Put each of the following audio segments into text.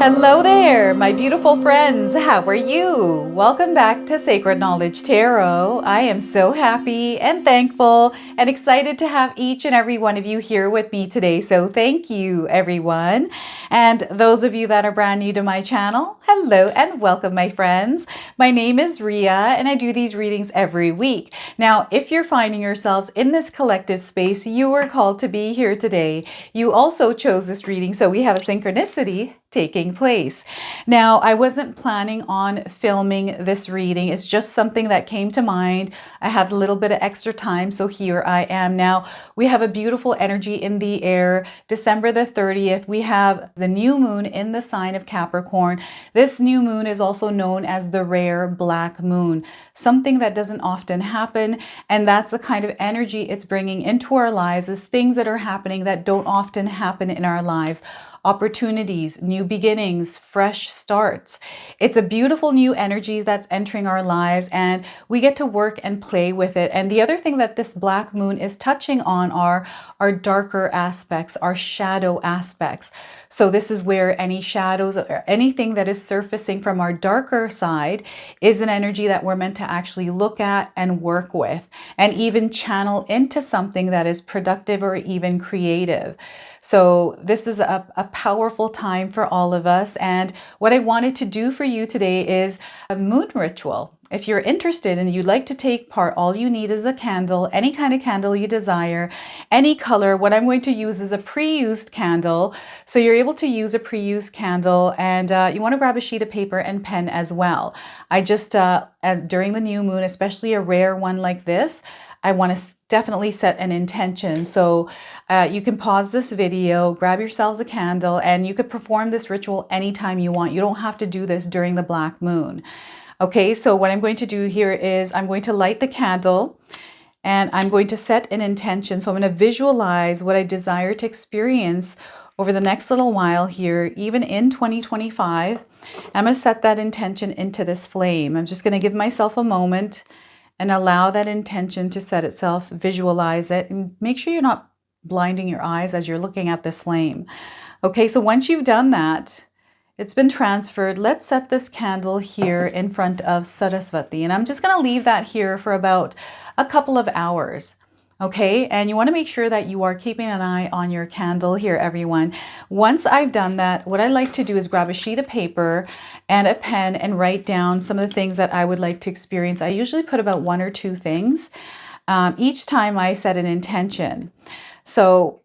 Hello there, my beautiful friends. How are you? Welcome back to Sacred Knowledge Tarot. I am so happy and thankful and excited to have each and every one of you here with me today. So thank you, everyone. And those of you that are brand new to my channel, hello and welcome, my friends. My name is Ria and I do these readings every week. Now, if you're finding yourselves in this collective space, you were called to be here today. You also chose this reading, so we have a synchronicity taking place. Now, I wasn't planning on filming this reading. It's just something that came to mind. I had a little bit of extra time, so here I am. Now, we have a beautiful energy in the air. December the 30th, we have the new moon in the sign of Capricorn. This new moon is also known as the rare black moon, something that doesn't often happen. And that's the kind of energy it's bringing into our lives, is things that are happening that don't often happen in our lives. Opportunities, new beginnings, fresh starts. It's a beautiful new energy that's entering our lives, and we get to work and play with it. And the other thing that this black moon is touching on are our darker aspects, our shadow aspects. So this is where any shadows or anything that is surfacing from our darker side is an energy that we're meant to actually look at and work with, and even channel into something that is productive or even creative. So this is a powerful time for all of us. And what I wanted to do for you today is a moon ritual. If you're interested and you'd like to take part, all you need is a candle, any kind of candle you desire, any color. What I'm going to use is a pre-used candle. So you're able to use a pre-used candle, and you want to grab a sheet of paper and pen as well. I just, during the new moon, especially a rare one like this, I want to definitely set an intention. So you can pause this video, grab yourselves a candle, and you could perform this ritual anytime you want. You don't have to do this during the black moon. Okay, so what I'm going to do here is I'm going to light the candle and I'm going to set an intention. So I'm going to visualize what I desire to experience over the next little while here, even in 2025. I'm going to set that intention into this flame. I'm just going to give myself a moment and allow that intention to set itself, visualize it, and make sure you're not blinding your eyes as you're looking at this flame. Okay, so once you've done that, it's been transferred. Let's set this candle here in front of Saraswati. And I'm just going to leave that here for about a couple of hours. Okay, and you want to make sure that you are keeping an eye on your candle here, everyone. Once I've done that, what I like to do is grab a sheet of paper and a pen and write down some of the things that I would like to experience. I usually put about 1 or 2 things each time I set an intention. So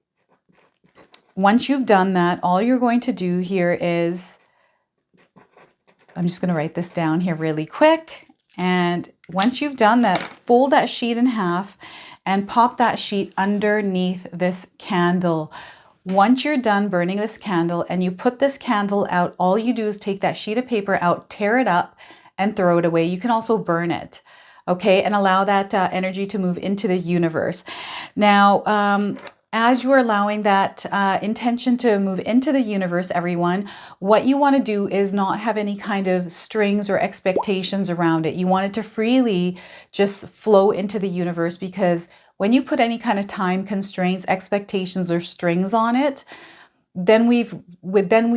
once you've done that, all you're going to do here is, I'm just going to write this down here really quick. And once you've done that, fold that sheet in half and pop that sheet underneath this candle. Once you're done burning this candle and you put this candle out, all you do is take that sheet of paper out, tear it up, and throw it away. You can also burn it, okay, and allow that energy to move into the universe. Now, as you're allowing that intention to move into the universe, everyone, what you want to do is not have any kind of strings or expectations around it. You want it to freely just flow into the universe, because when you put any kind of time constraints, expectations, or strings on it, then we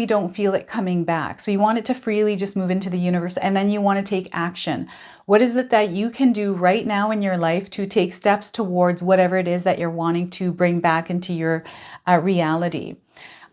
don't feel it coming back. So you want it to freely just move into the universe, and then you want to take action. What is it that you can do right now in your life to take steps towards whatever it is that you're wanting to bring back into your reality?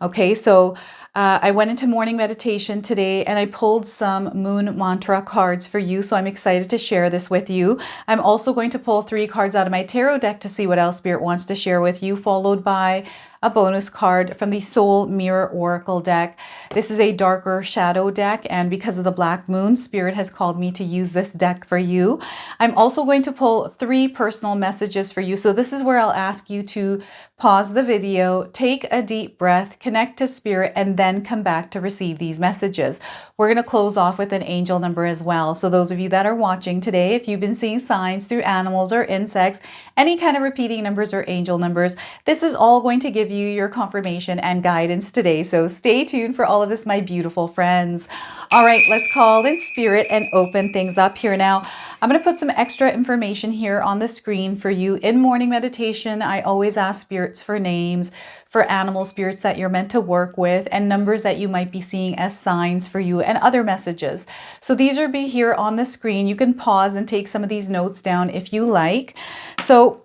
Okay, so I went into morning meditation today and I pulled some moon mantra cards for you. So I'm excited to share this with you. I'm also going to pull 3 cards out of my tarot deck to see what else Spirit wants to share with you, followed by a bonus card from the Soul Mirror Oracle deck. This is a darker shadow deck, and because of the black moon, Spirit has called me to use this deck for you. I'm also going to pull 3 personal messages for you. So this is where I'll ask you to pause the video, take a deep breath, connect to Spirit, and then come back to receive these messages. We're going to close off with an angel number as well. So those of you that are watching today, if you've been seeing signs through animals or insects, any kind of repeating numbers or angel numbers, this is all going to give you your confirmation and guidance today. So stay tuned for all of this, my beautiful friends. All right, let's call in Spirit and open things up here now. I'm going to put some extra information here on the screen for you. In morning meditation, I always ask spirits for names, for animal spirits that you're meant to work with, and numbers that you might be seeing as signs for you, and other messages. So these are be here on the screen. You can pause and take some of these notes down if you like. So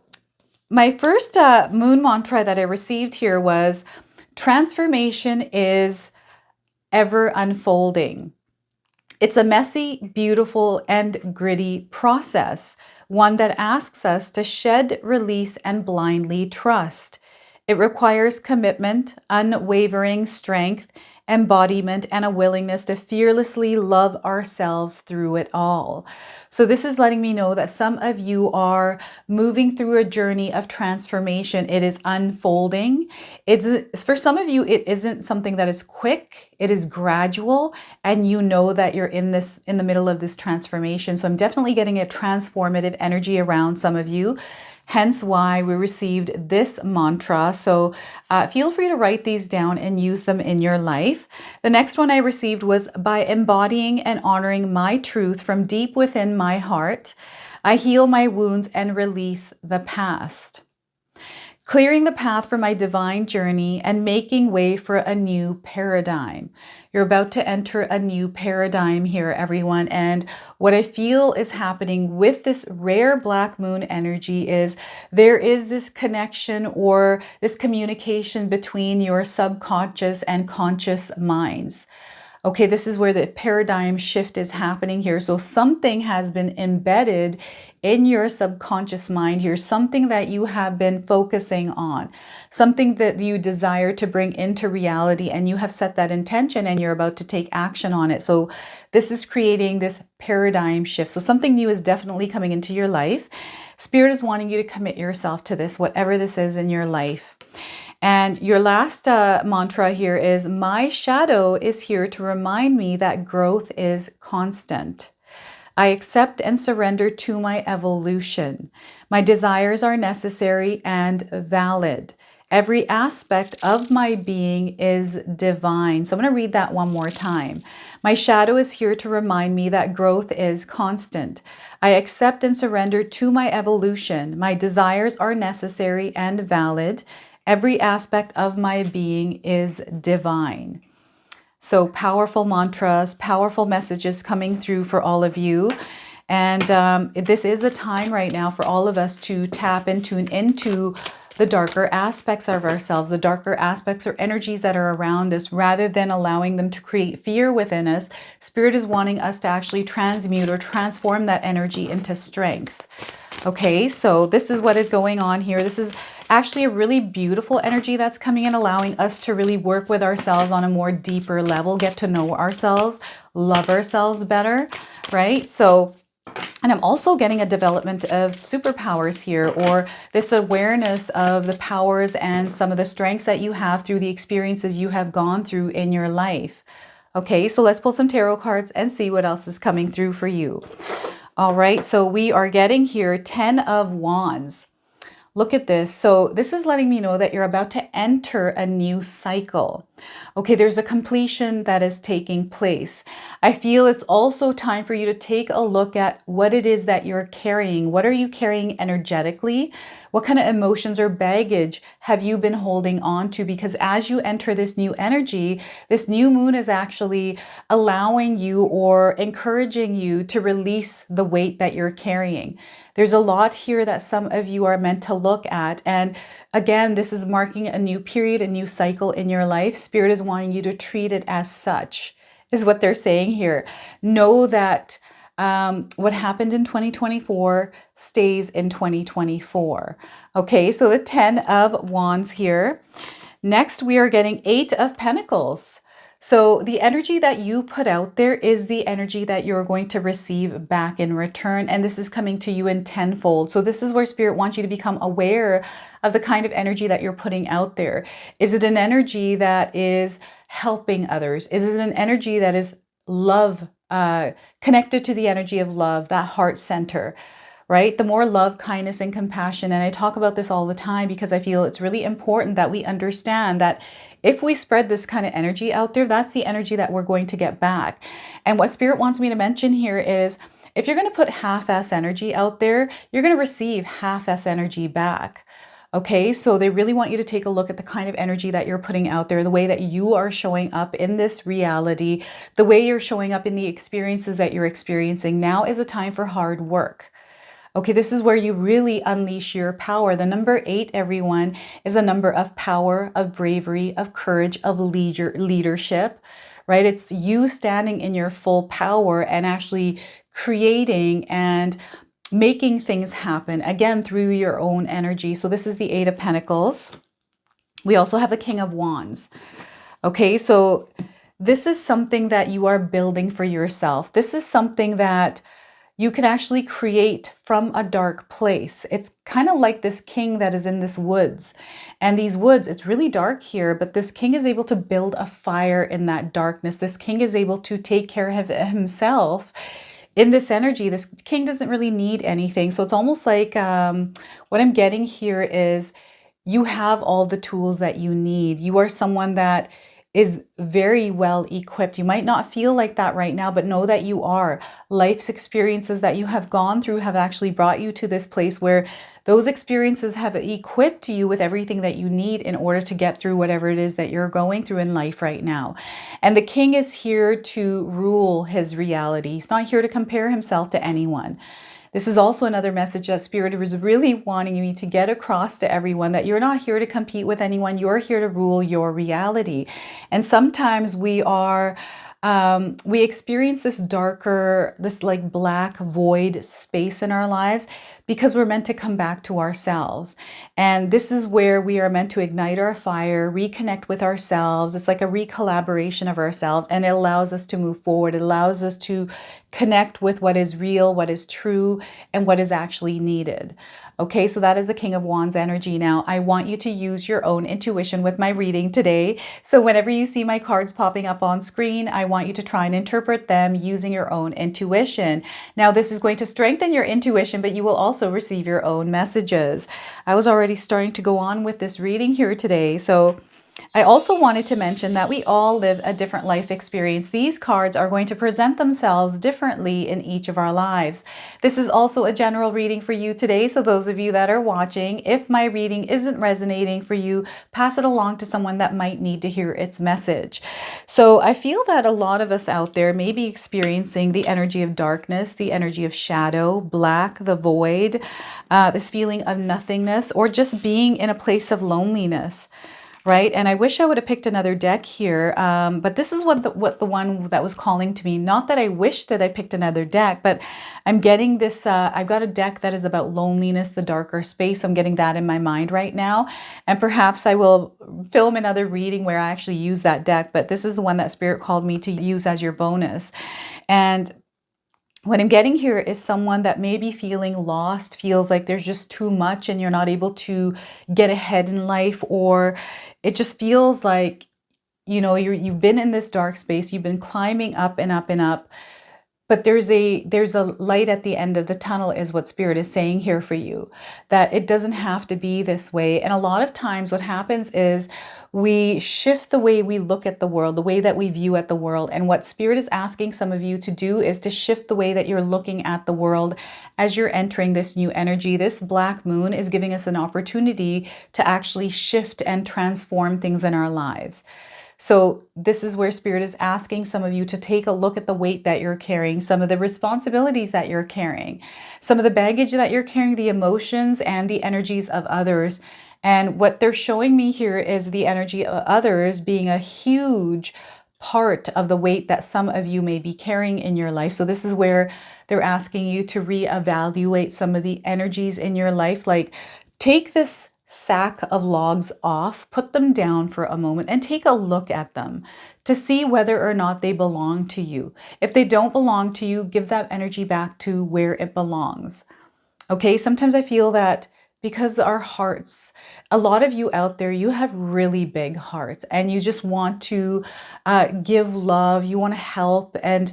my first moon mantra that I received here was, transformation is ever unfolding. It's a messy, beautiful, and gritty process, one that asks us to shed, release, and blindly trust. It requires commitment, unwavering strength, embodiment, and a willingness to fearlessly love ourselves through it all. So this is letting me know that some of you are moving through a journey of transformation. It is unfolding. For some of you, it isn't something that is quick. It is gradual, and you know that you're in the middle of this transformation. So I'm definitely getting a transformative energy around some of you. Hence why we received this mantra. So feel free to write these down and use them in your life. The next one I received was, by embodying and honoring my truth from deep within my heart, I heal my wounds and release the past. Clearing the path for my divine journey and making way for a new paradigm. You're about to enter a new paradigm here, everyone. And what I feel is happening with this rare black moon energy is there is this connection or this communication between your subconscious and conscious minds. Okay, this is where the paradigm shift is happening here. So something has been embedded in your subconscious mind here, something that you have been focusing on, something that you desire to bring into reality, and you have set that intention and you're about to take action on it. So this is creating this paradigm shift. So something new is definitely coming into your life. Spirit is wanting you to commit yourself to this, whatever this is in your life. And your last mantra here is, my shadow is here to remind me that growth is constant. I accept and surrender to my evolution. My desires are necessary and valid. Every aspect of my being is divine. So I'm going to read that one more time. My shadow is here to remind me that growth is constant. I accept and surrender to my evolution. My desires are necessary and valid. Every aspect of my being is divine. So powerful mantras, powerful messages coming through for all of you. And this is a time right now for all of us to tap and tune into the darker aspects of ourselves, the darker aspects or energies that are around us, rather than allowing them to create fear within us. Spirit is wanting us to actually transmute or transform that energy into strength. Okay, so this is what is going on here. This is actually a really beautiful energy that's coming in, allowing us to really work with ourselves on a more deeper level, get to know ourselves, love ourselves better, right? So, and I'm also getting a development of superpowers here, or this awareness of the powers and some of the strengths that you have through the experiences you have gone through in your life. Okay, so let's pull some tarot cards and see what else is coming through for you. All right, so we are getting here 10 of Wands. Look at this. So this is letting me know that you're about to enter a new cycle. Okay, there's a completion that is taking place. I feel it's also time for you to take a look at what it is that you're carrying. What are you carrying energetically? What kind of emotions or baggage have you been holding on to? Because as you enter this new energy, this new moon is actually allowing you or encouraging you to release the weight that you're carrying. There's a lot here that some of you are meant to look at. And again, this is marking a new period, a new cycle in your life. Spirit is wanting you to treat it as such, is what they're saying here. Know that what happened in 2024 stays in 2024. Okay, so the 10 of Wands here. Next, we are getting 8 of Pentacles. So the energy that you put out there is the energy that you're going to receive back in return. And this is coming to you in tenfold. So this is where Spirit wants you to become aware of the kind of energy that you're putting out there. Is it an energy that is helping others? Is it an energy that is love, connected to the energy of love, that heart center? Right? The more love, kindness, and compassion. And I talk about this all the time because I feel it's really important that we understand that if we spread this kind of energy out there, that's the energy that we're going to get back. And what Spirit wants me to mention here is, if you're going to put half-ass energy out there, you're going to receive half-ass energy back. Okay, so they really want you to take a look at the kind of energy that you're putting out there, the way that you are showing up in this reality, the way you're showing up in the experiences that you're experiencing. Now is a time for hard work. Okay, this is where you really unleash your power. The number 8, everyone, is a number of power, of bravery, of courage, of leadership, right? It's you standing in your full power and actually creating and making things happen, again, through your own energy. So this is the 8 of Pentacles. We also have the King of Wands. Okay, so this is something that you are building for yourself. This is something that you can actually create from a dark place. It's kind of like this king that is in this woods. And these woods, it's really dark here, but this king is able to build a fire in that darkness. This king is able to take care of himself in this energy. This king doesn't really need anything. So it's almost like what I'm getting here is you have all the tools that you need. You are someone that is very well equipped. You might not feel like that right now, but know that you are. Life's experiences that you have gone through have actually brought you to this place where those experiences have equipped you with everything that you need in order to get through whatever it is that you're going through in life right now. And the king is here to rule his reality. He's not here to compare himself to anyone. This is also another message that Spirit was really wanting me to get across to everyone, that you're not here to compete with anyone. You're here to rule your reality. And sometimes we experience this darker, this like black void space in our lives because we're meant to come back to ourselves. And this is where we are meant to ignite our fire, reconnect with ourselves. It's like a recollaboration of ourselves, and it allows us to move forward. It allows us to connect with what is real, what is true, and what is actually needed. Okay, so that is the King of Wands energy. Now, I want you to use your own intuition with my reading today. So whenever you see my cards popping up on screen, I want you to try and interpret them using your own intuition. Now, this is going to strengthen your intuition, but you will also receive your own messages. I was already starting to go on with this reading here today. So I also wanted to mention that we all live a different life experience. These cards are going to present themselves differently in each of our lives. This is also a general reading for you today. So those of you that are watching, if my reading isn't resonating for you, pass it along to someone that might need to hear its message. So I feel that a lot of us out there may be experiencing the energy of darkness, the energy of shadow, black, the void, this feeling of nothingness, or just being in a place of loneliness. Right? And I wish I would have picked another deck here, but this is what the one that was calling to me. Not that I wish that I picked another deck, but I'm getting this, I've got a deck that is about loneliness, the darker space. I'm getting that in my mind right now. And perhaps I will film another reading where I actually use that deck, but this is the one that Spirit called me to use as your bonus. And what I'm getting here is someone that may be feeling lost, feels like there's just too much and you're not able to get ahead in life, or it just feels like, you know, you've been in this dark space, you've been climbing up and up and up, but there's a light at the end of the tunnel is what Spirit is saying here for you, that it doesn't have to be this way. And a lot of times what happens is we shift the way we look at the world, the way that we view at the world. And what Spirit is asking some of you to do is to shift the way that you're looking at the world as you're entering this new energy. This black moon is giving us an opportunity to actually shift and transform things in our lives. So this is where Spirit is asking some of you to take a look at the weight that you're carrying, some of the responsibilities that you're carrying, some of the baggage that you're carrying, the emotions and the energies of others. And what they're showing me here is the energy of others being a huge part of the weight that some of you may be carrying in your life. So this is where they're asking you to reevaluate some of the energies in your life. Like, take this sack of logs off, put them down for a moment and take a look at them to see whether or not they belong to you. If they don't belong to you, give that energy back to where it belongs. Okay, sometimes I feel that because our hearts, a lot of you out there, you have really big hearts and you just want to give love, you want to help, and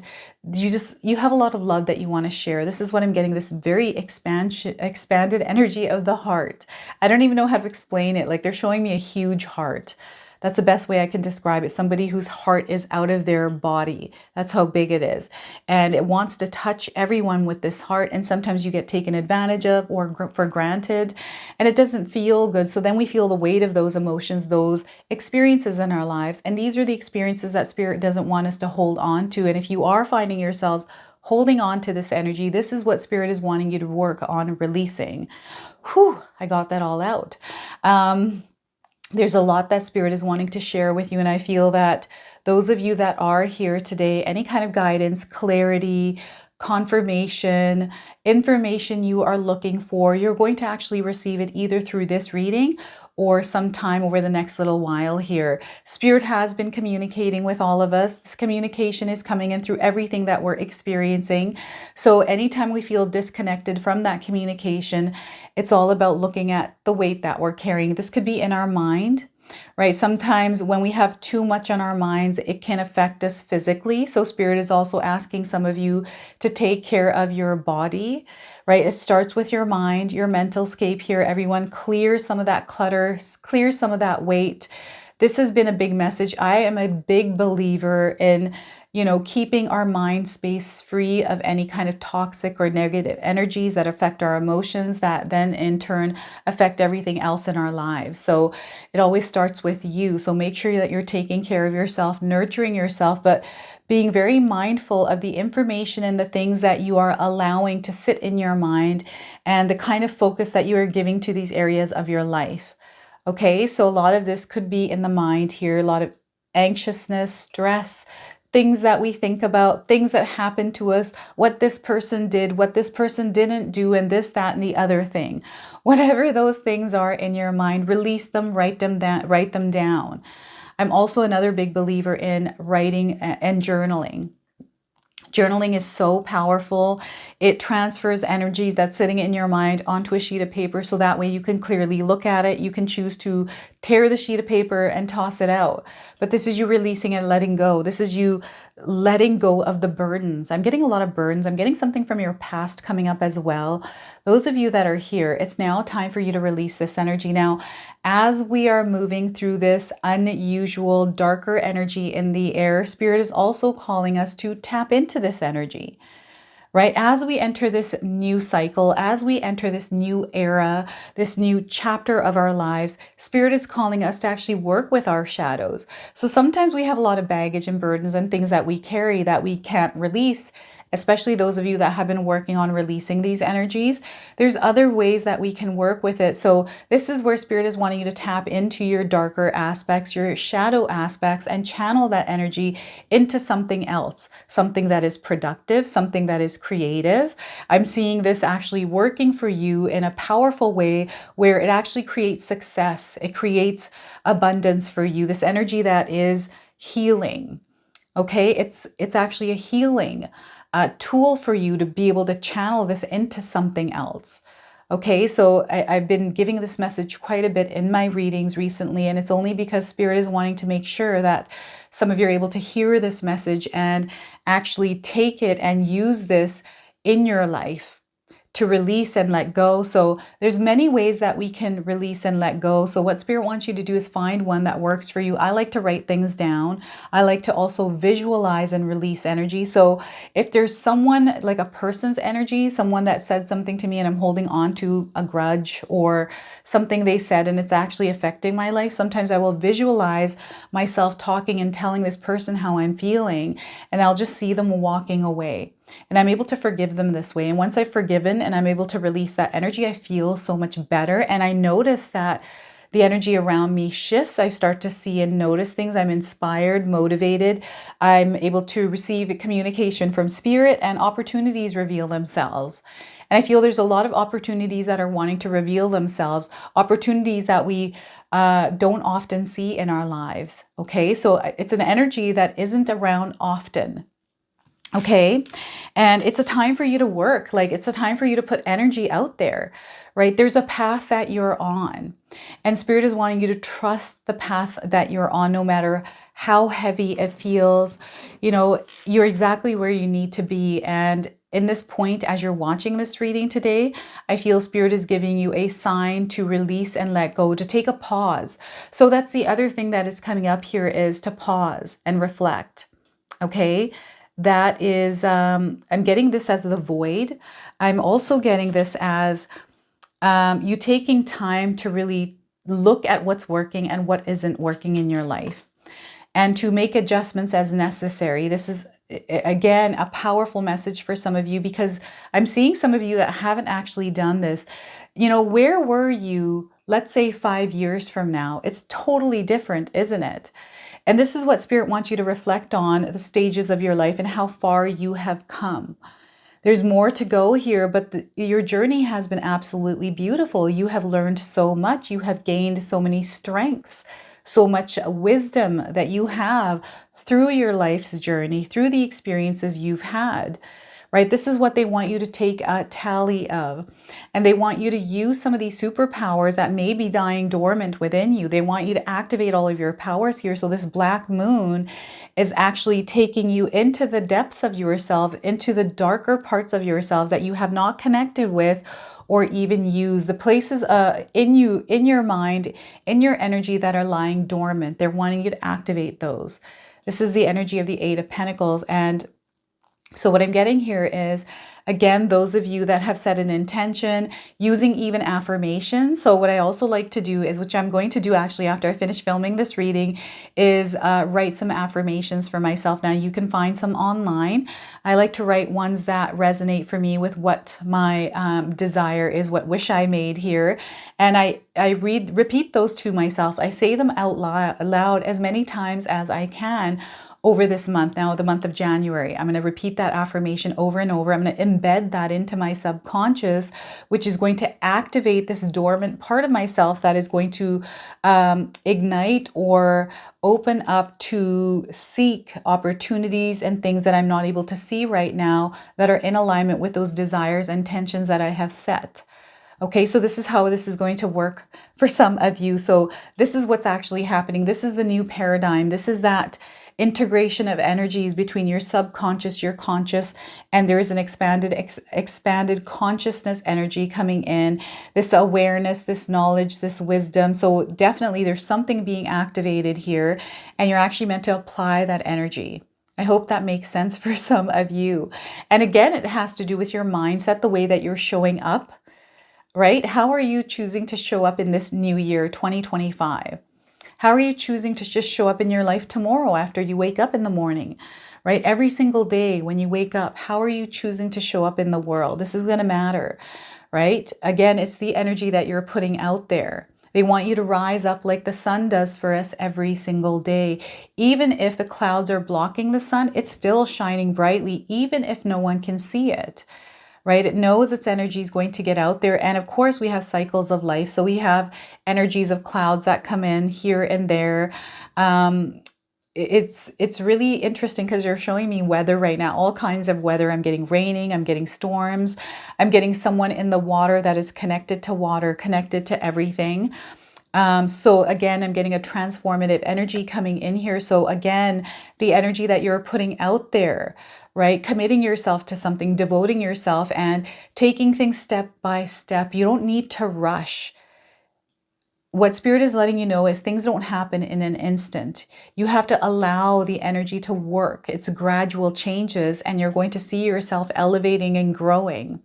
you have a lot of love that you want to share. This is what I'm getting, this very expanded energy of the heart. I don't even know how to explain it. Like, they're showing me a huge heart. That's the best way I can describe it. Somebody whose heart is out of their body. That's how big it is. And it wants to touch everyone with this heart. And sometimes you get taken advantage of or for granted, and it doesn't feel good. So then we feel the weight of those emotions, those experiences in our lives. And these are the experiences that Spirit doesn't want us to hold on to. And if you are finding yourselves holding on to this energy, this is what Spirit is wanting you to work on releasing. Whew, I got that all out. There's a lot that Spirit is wanting to share with you. And I feel that those of you that are here today, any kind of guidance, clarity, confirmation, information you are looking for, you're going to actually receive it either through this reading or sometime over the next little while here. Spirit has been communicating with all of us. This communication is coming in through everything that we're experiencing. So anytime we feel disconnected from that communication, it's all about looking at the weight that we're carrying. This could be in our mind, right? Sometimes when we have too much on our minds, it can affect us physically. So Spirit is also asking some of you to take care of your body, right? It starts with your mind, your mental scape here. Everyone, clear some of that clutter, clear some of that weight. This has been a big message. I am a big believer in, keeping our mind space free of any kind of toxic or negative energies that affect our emotions, that then in turn affect everything else in our lives. So it always starts with you. So make sure that you're taking care of yourself, nurturing yourself, but being very mindful of the information and the things that you are allowing to sit in your mind and the kind of focus that you are giving to these areas of your life. Okay, so a lot of this could be in the mind here, a lot of anxiousness, stress, things that we think about, things that happen to us, what this person did, what this person didn't do, and this, that, and the other thing. Whatever those things are in your mind, release them, write them down. I'm also another big believer in writing and journaling. Journaling is so powerful. It transfers energies that's sitting in your mind onto a sheet of paper, so that way you can clearly look at it. You can choose to tear the sheet of paper and toss it out. But this is you releasing and letting go. This is you letting go of the burdens. I'm getting a lot of burdens. I'm getting something from your past coming up as well. Those of you that are here, it's now time for you to release this energy. Now, as we are moving through this unusual, darker energy in the air, Spirit is also calling us to tap into this energy. Right? As we enter this new cycle, as we enter this new era, this new chapter of our lives, Spirit is calling us to actually work with our shadows. So sometimes we have a lot of baggage and burdens and things that we carry that we can't release, especially those of you that have been working on releasing these energies. There's other ways that we can work with it. So this is where Spirit is wanting you to tap into your darker aspects, your shadow aspects, and channel that energy into something else, something that is productive, something that is creative. I'm seeing this actually working for you in a powerful way where it actually creates success. It creates abundance for you. This energy that is healing. Okay, it's actually a healing tool for you to be able to channel this into something else. Okay, so I've been giving this message quite a bit in my readings recently, and it's only because Spirit is wanting to make sure that some of you are able to hear this message and actually take it and use this in your life to release and let go. So there's many ways that we can release and let go. So what Spirit wants you to do is find one that works for you. I like to write things down. I like to also visualize and release energy. So if there's someone, like a person's energy, someone that said something to me and I'm holding on to a grudge or something they said and it's actually affecting my life, sometimes I will visualize myself talking and telling this person how I'm feeling, and I'll just see them walking away. And I'm able to forgive them this way. And once I've forgiven and I'm able to release that energy, I feel so much better. And I notice that the energy around me shifts. I start to see and notice things. I'm inspired, motivated. I'm able to receive communication from Spirit, and opportunities reveal themselves. And I feel there's a lot of opportunities that are wanting to reveal themselves, opportunities that we don't often see in our lives. Okay, so it's an energy that isn't around often. Okay. And it's a time for you to work. Like, it's a time for you to put energy out there, right? There's a path that you're on, and Spirit is wanting you to trust the path that you're on, no matter how heavy it feels. You're exactly where you need to be. And in this point, as you're watching this reading today, I feel Spirit is giving you a sign to release and let go, to take a pause. So that's the other thing that is coming up here, is to pause and reflect. Okay. That is, I'm getting this as the void. I'm also getting this as you taking time to really look at what's working and what isn't working in your life, and to make adjustments as necessary. This is, again, a powerful message for some of you, because I'm seeing some of you that haven't actually done this. You know, where were you, let's say 5 years from now? It's totally different, isn't it? And this is what Spirit wants you to reflect on, the stages of your life and how far you have come. There's more to go here, but your journey has been absolutely beautiful. You have learned so much. You have gained so many strengths, so much wisdom that you have through your life's journey, through the experiences you've had, right? This is what they want you to take a tally of. And they want you to use some of these superpowers that may be dying dormant within you. They want you to activate all of your powers here. So this black moon is actually taking you into the depths of yourself, into the darker parts of yourselves that you have not connected with or even used, the places in you, in your mind, in your energy that are lying dormant. They're wanting you to activate those. This is the energy of the Eight of Pentacles. And so what I'm getting here is, again, those of you that have set an intention, using even affirmations. So what I also like to do is, which I'm going to do actually after I finish filming this reading, is write some affirmations for myself. Now you can find some online. I like to write ones that resonate for me with what my desire is, what wish I made here. And I repeat those to myself. I say them out loud as many times as I can over this month. Now, the month of January, I'm going to repeat that affirmation over and over. I'm going to embed that into my subconscious, which is going to activate this dormant part of myself that is going to ignite or open up to seek opportunities and things that I'm not able to see right now that are in alignment with those desires and intentions that I have set. Okay, so this is how this is going to work for some of you. So this is what's actually happening. This is the new paradigm. This is that integration of energies between your subconscious, your conscious, and there is an expanded consciousness energy coming in, this awareness, this knowledge, this wisdom. So definitely there's something being activated here, and you're actually meant to apply that energy. I hope that makes sense for some of you. And again, it has to do with your mindset, the way that you're showing up, right? How are you choosing to show up in this new year, 2025? How are you choosing to just show up in your life tomorrow after you wake up in the morning, right? Every single day when you wake up, how are you choosing to show up in the world? This is going to matter, right? Again, it's the energy that you're putting out there. They want you to rise up like the sun does for us every single day. Even if the clouds are blocking the sun, it's still shining brightly, even if no one can see it. Right? It knows its energy is going to get out there. And of course, we have cycles of life. So we have energies of clouds that come in here and there. It's really interesting because you're showing me weather right now, all kinds of weather. I'm getting raining, I'm getting storms, I'm getting someone in the water that is connected to water, connected to everything. So again, I'm getting a transformative energy coming in here. So again, the energy that you're putting out there, right? Committing yourself to something, devoting yourself and taking things step by step. You don't need to rush. What Spirit is letting you know is things don't happen in an instant. You have to allow the energy to work. It's gradual changes, and you're going to see yourself elevating and growing.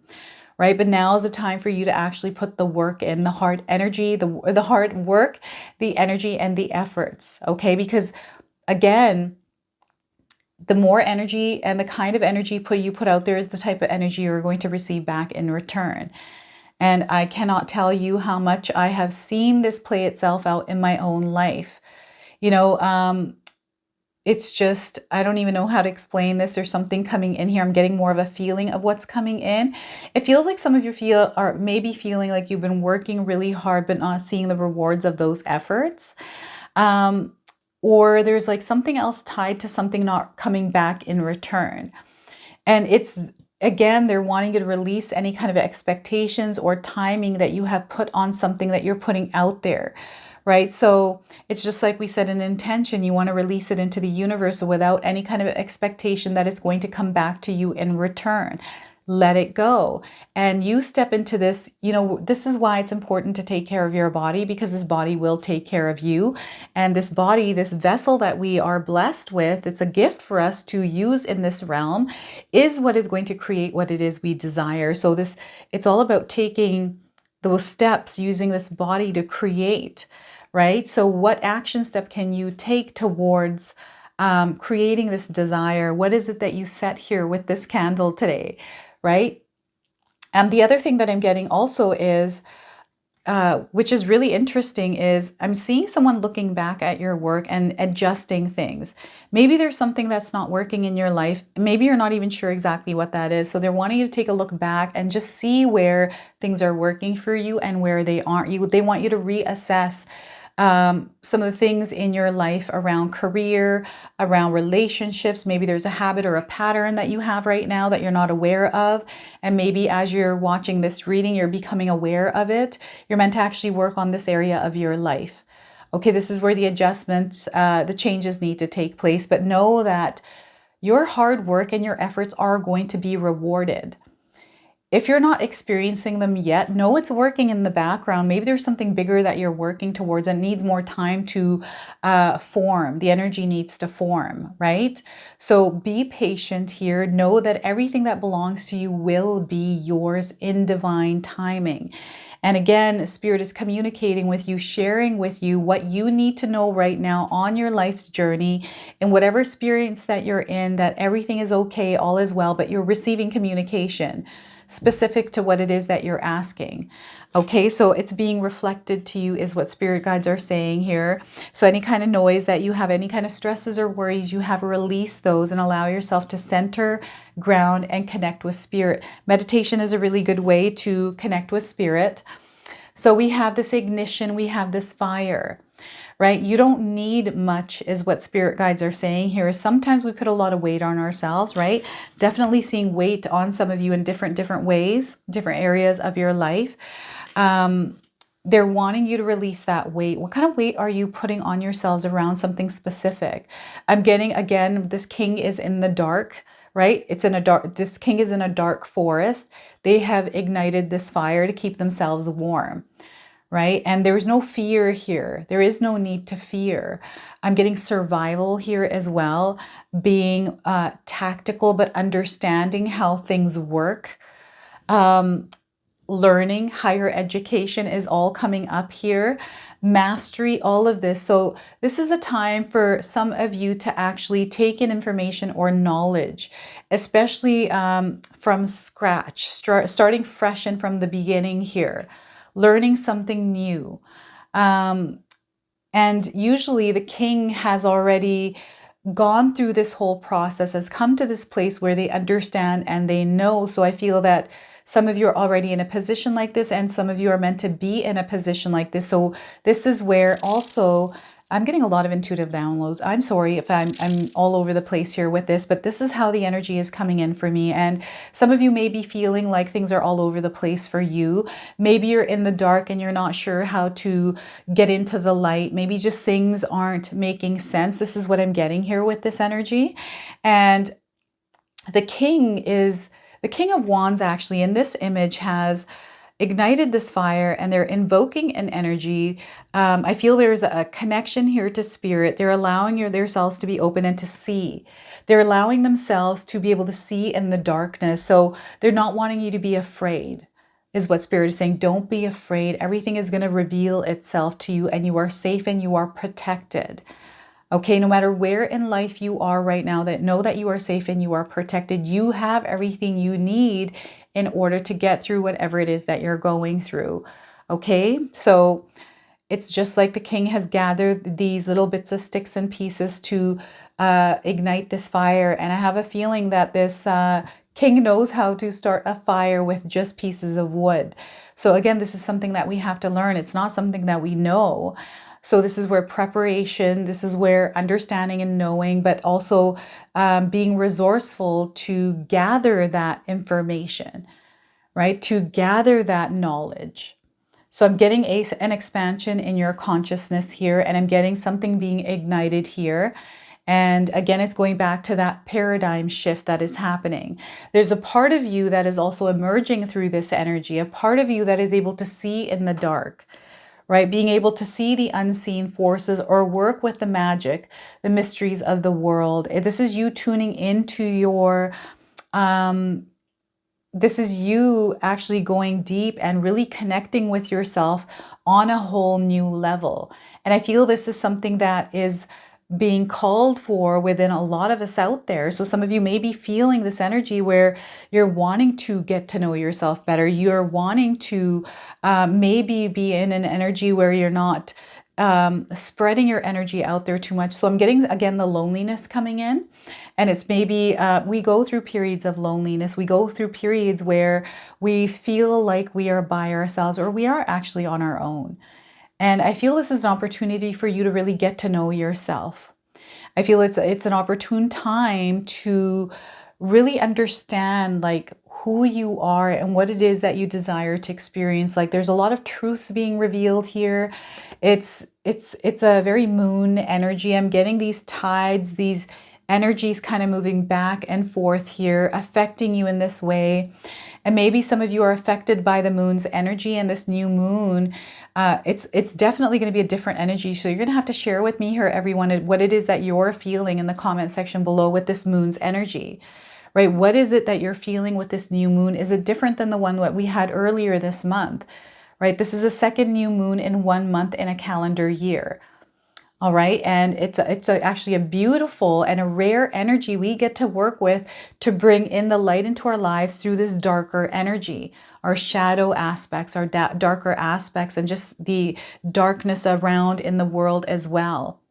Right? But now is the time for you to actually put the work in, the hard energy, the hard work, the energy and the efforts. Okay? Because again, the more energy and the kind of energy you put out there is the type of energy you're going to receive back in return. And I cannot tell you how much I have seen this play itself out in my own life. You know, it's just, I don't even know how to explain this. There's something coming in here. I'm getting more of a feeling of what's coming in. It feels like some of you are maybe feeling like you've been working really hard, but not seeing the rewards of those efforts. Or there's like something else tied to something not coming back in return. And it's, again, they're wanting you to release any kind of expectations or timing that you have put on something that you're putting out there. Right? So it's just like we said, an intention. You want to release it into the universe without any kind of expectation that it's going to come back to you in return. let it go. And you step into this, you know, this is why it's important to take care of your body, because this body will take care of you. And this body, this vessel that we are blessed with, it's a gift for us to use in this realm, is what is going to create what it is we desire. So it's all about taking those steps, using this body to create, right? So what action step can you take towards creating this desire? What is it that you set here with this candle today, right? And the other thing that I'm getting also is, which is really interesting, is I'm seeing someone looking back at your work and adjusting things. Maybe there's something that's not working in your life. Maybe you're not even sure exactly what that is. So they're wanting you to take a look back and just see where things are working for you and where they aren't. They want you to reassess some of the things in your life around career, around relationships. Maybe there's a habit or a pattern that you have right now that you're not aware of. And maybe as you're watching this reading, you're becoming aware of it. You're meant to actually work on this area of your life. Okay, this is where the adjustments, the changes need to take place. But know that your hard work and your efforts are going to be rewarded. If you're not experiencing them yet, know it's working in the background. Maybe there's something bigger that you're working towards and needs more time to form. The energy needs to form, right? So be patient here. Know that everything that belongs to you will be yours in divine timing. And again, Spirit is communicating with you, sharing with you what you need to know right now on your life's journey, in whatever experience that you're in, that everything is okay, all is well, but you're receiving communication specific to what it is that you're asking. Okay, so it's being reflected to you is what spirit guides are saying here. So any kind of noise that you have, any kind of stresses or worries, you have released those and allow yourself to center, ground, and connect with spirit. Meditation is a really good way to connect with spirit. So we have this ignition, we have this fire, right? You don't need much is what spirit guides are saying here. Sometimes we put a lot of weight on ourselves, right? Definitely seeing weight on some of you in different ways, different areas of your life. They're wanting you to release that weight. What kind of weight are you putting on yourselves around something specific? I'm getting, again, this king is in the dark, right? It's in a dark, this king is in a dark forest. They have ignited this fire to keep themselves warm. Right? And there's no fear here. There is no need to fear. I'm getting survival here as well, being tactical, but understanding how things work. Learning, higher education is all coming up here. Mastery, all of this. So this is a time for some of you to actually take in information or knowledge, especially from scratch, starting fresh and from the beginning here. Learning something new. And usually the king has already gone through this whole process, has come to this place where they understand and they know. So I feel that some of you are already in a position like this, and some of you are meant to be in a position like this. So this is where also I'm getting a lot of intuitive downloads. I'm sorry if I'm all over the place here with this, but this is how the energy is coming in for me. And some of you may be feeling like things are all over the place for you. Maybe you're in the dark and you're not sure how to get into the light. Maybe just things aren't making sense. This is what I'm getting here with this energy. And the king of wands actually in this image has ignited this fire, and they're invoking an energy. I feel there's a connection here to spirit. They're allowing themselves to be open and to see. They're allowing themselves to be able to see in the darkness. So they're not wanting you to be afraid, is what spirit is saying. Don't be afraid. Everything is going to reveal itself to you, and you are safe and you are protected. Okay, no matter where in life you are right now, know that you are safe and you are protected. You have everything you need in order to get through whatever it is that you're going through. Okay, so it's just like the king has gathered these little bits of sticks and pieces to ignite this fire. And I have a feeling that this king knows how to start a fire with just pieces of wood. So again, this is something that we have to learn. It's not something that we know. So this is where preparation, this is where understanding and knowing, but also being resourceful to gather that information, right? To gather that knowledge. So I'm getting an expansion in your consciousness here, and I'm getting something being ignited here. And again, it's going back to that paradigm shift that is happening. There's a part of you that is also emerging through this energy, a part of you that is able to see in the dark, right? Being able to see the unseen forces or work with the magic, the mysteries of the world. This is you tuning into your, this is you actually going deep and really connecting with yourself on a whole new level. And I feel this is something that is being called for within a lot of us out there. So some of you may be feeling this energy where you're wanting to get to know yourself better. You're wanting to maybe be in an energy where you're not spreading your energy out there too much. So I'm getting, again, the loneliness coming in. And it's maybe we go through periods of loneliness. We go through periods where we feel like we are by ourselves or we are actually on our own. And I feel this is an opportunity for you to really get to know yourself. I feel it's an opportune time to really understand like who you are and what it is that you desire to experience. Like there's a lot of truths being revealed here. It's a very moon energy. I'm getting these tides, these energies kind of moving back and forth here, affecting you in this way. And maybe some of you are affected by the moon's energy and this new moon. It's definitely going to be a different energy. So you're going to have to share with me here, everyone, what it is that you're feeling in the comment section below with this moon's energy, right? What is it that you're feeling with this new moon? Is it different than the one that we had earlier this month, right? This is the second new moon in 1 month in a calendar year. All right. And it's actually a beautiful and a rare energy we get to work with to bring in the light into our lives through this darker energy, our shadow aspects, our darker aspects, and just the darkness around in the world as well.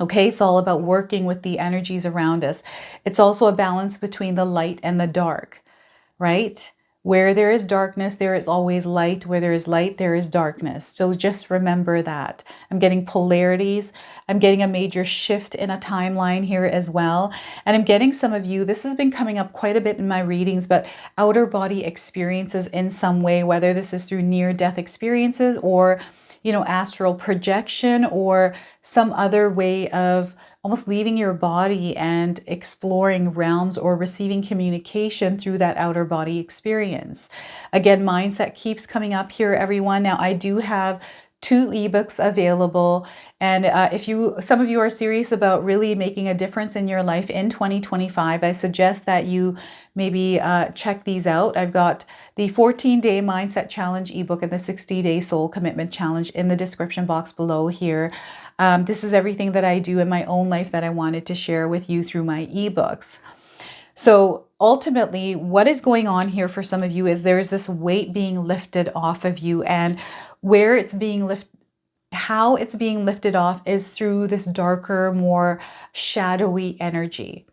Okay, it's all about working with the energies around us. It's also a balance between the light and the dark, right? Where there is darkness, there is always light. Where there is light, there is darkness. So just remember that. I'm getting polarities. I'm getting a major shift in a timeline here as well. And I'm getting some of you, this has been coming up quite a bit in my readings, but outer body experiences in some way, whether this is through near-death experiences or, you know, astral projection or some other way of almost leaving your body and exploring realms or receiving communication through that outer body experience. Again, mindset keeps coming up here, everyone. Now, I do have 2 ebooks available. And if some of you are serious about really making a difference in your life in 2025, I suggest that you maybe check these out. I've got the 14-day mindset challenge ebook and the 60-day soul commitment challenge in the description box below here. This is everything that I do in my own life that I wanted to share with you through my ebooks. So ultimately, what is going on here for some of you is there's this weight being lifted off of you, and where it's being lifted, how it's being lifted off is through this darker, more shadowy energy.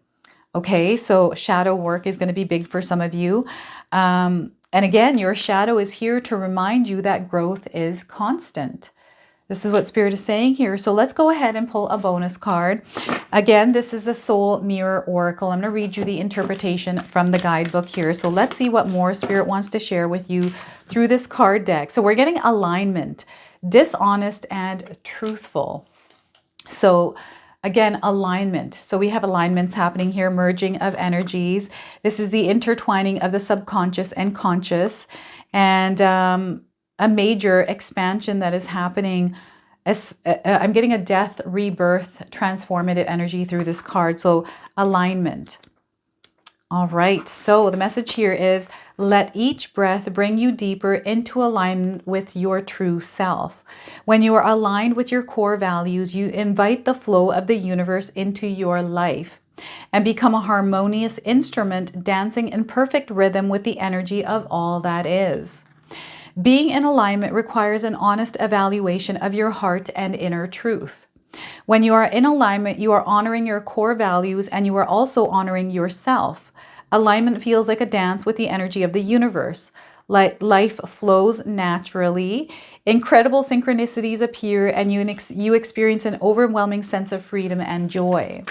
Okay, so shadow work is going to be big for some of you. And again, your shadow is here to remind you that growth is constant. This is what Spirit is saying here. So let's go ahead and pull a bonus card. Again, this is a Soul Mirror Oracle. I'm going to read you the interpretation from the guidebook here. So let's see what more Spirit wants to share with you through this card deck. So we're getting alignment, dishonest and truthful. So again, alignment. So we have alignments happening here, merging of energies. This is the intertwining of the subconscious and conscious, and a major expansion that is happening. I'm getting a death, rebirth, transformative energy through this card. So alignment. All right. So the message here is, let each breath bring you deeper into alignment with your true self. When you are aligned with your core values, you invite the flow of the universe into your life and become a harmonious instrument, dancing in perfect rhythm with the energy of all that is. Being in alignment requires an honest evaluation of your heart and inner truth. When you are in alignment, you are honoring your core values and you are also honoring yourself. Alignment feels like a dance with the energy of the universe. Life flows naturally. Incredible synchronicities appear and you experience an overwhelming sense of freedom and joy.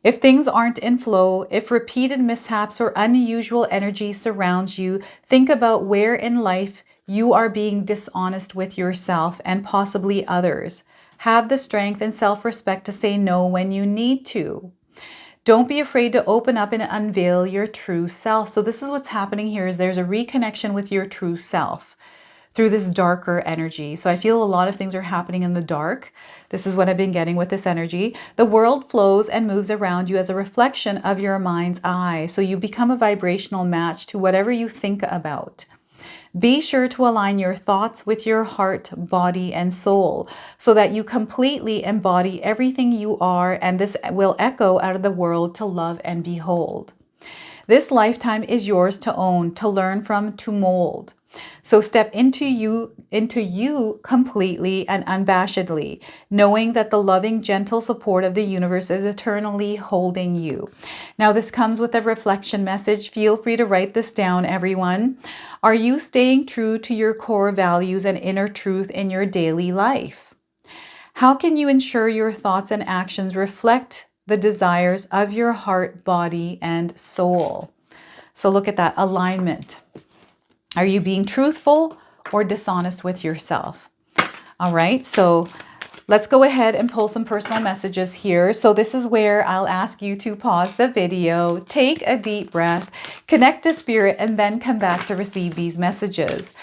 If things aren't in flow, if repeated mishaps or unusual energy surrounds you, think about where in life you are being dishonest with yourself and possibly others. Have the strength and self-respect to say no when you need to. Don't be afraid to open up and unveil your true self. So this is what's happening here, is there's a reconnection with your true self through this darker energy. So I feel a lot of things are happening in the dark. This is what I've been getting with this energy. The world flows and moves around you as a reflection of your mind's eye. So you become a vibrational match to whatever you think about. Be sure to align your thoughts with your heart, body, and soul so that you completely embody everything you are, and this will echo out of the world to love and behold. This lifetime is yours to own, to learn from, to mold. So step into you completely and unabashedly, knowing that the loving, gentle support of the universe is eternally holding you. Now, this comes with a reflection message. Feel free to write this down, everyone. Are you staying true to your core values and inner truth in your daily life? How can you ensure your thoughts and actions reflect the desires of your heart, body, and soul? So look at that alignment. Are you being truthful or dishonest with yourself? All right, so let's go ahead and pull some personal messages here. So this is where I'll ask you to pause the video, take a deep breath, connect to Spirit, and then come back to receive these messages.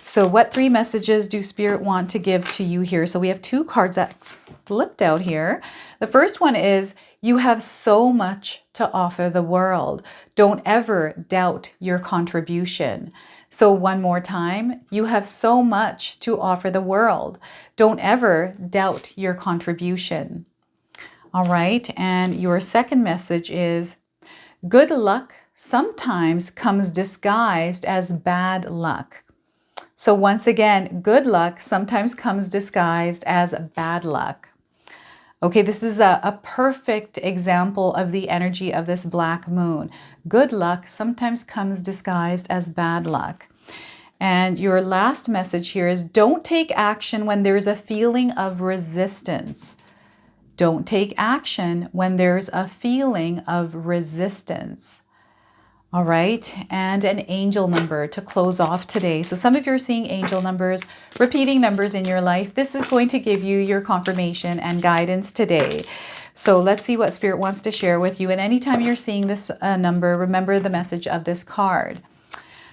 So what 3 messages do Spirit want to give to you here? So we have 2 cards that slipped out here. The first one is, you have so much to offer the world. Don't ever doubt your contribution. So one more time, you have so much to offer the world. Don't ever doubt your contribution. All right, and your second message is, good luck sometimes comes disguised as bad luck. So once again, good luck sometimes comes disguised as bad luck. Okay, this is a perfect example of the energy of this black moon. Good luck sometimes comes disguised as bad luck. And your last message here is, don't take action when there's a feeling of resistance. Don't take action when there's a feeling of resistance. All right, and an angel number to close off today. So some of you are seeing angel numbers, repeating numbers in your life. This is going to give you your confirmation and guidance today. So let's see what Spirit wants to share with you. And anytime you're seeing this number, remember the message of this card.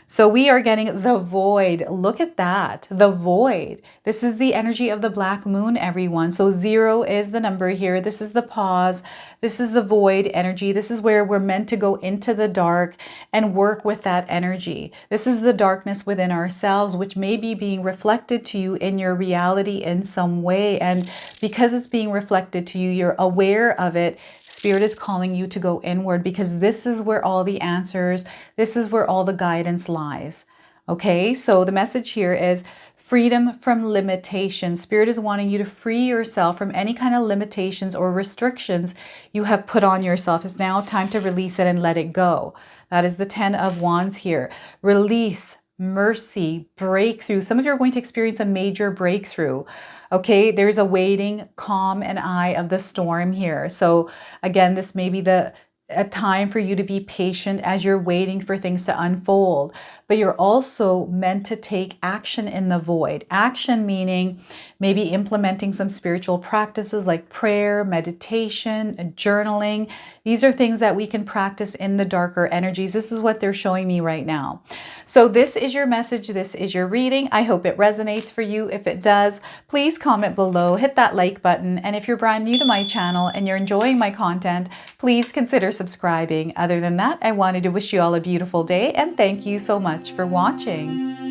So we are getting the void. Look at that, the void. This is the energy of the black moon, everyone. So 0 is the number here. This is the pause. This is the void energy. This is where we're meant to go into the dark and work with that energy. This is the darkness within ourselves, which may be being reflected to you in your reality in some way. And because it's being reflected to you, you're aware of it. Spirit is calling you to go inward, because this is where all the answers, this is where all the guidance lies. Okay, so the message here is freedom from limitation. Spirit is wanting you to free yourself from any kind of limitations or restrictions you have put on yourself. It's now time to release it and let it go. That is the 10 of Wands here. Release, mercy, breakthrough. Some of you are going to experience a major breakthrough. Okay, there's a waiting, calm, and eye of the storm here. So again, this may be a time for you to be patient as you're waiting for things to unfold. But you're also meant to take action in the void. Action meaning maybe implementing some spiritual practices like prayer, meditation, journaling. These are things that we can practice in the darker energies. This is what they're showing me right now. So this is your message. This is your reading. I hope it resonates for you. If it does, please comment below, hit that like button. And if you're brand new to my channel and you're enjoying my content, please consider subscribing. Other than that, I wanted to wish you all a beautiful day and thank you so much for watching.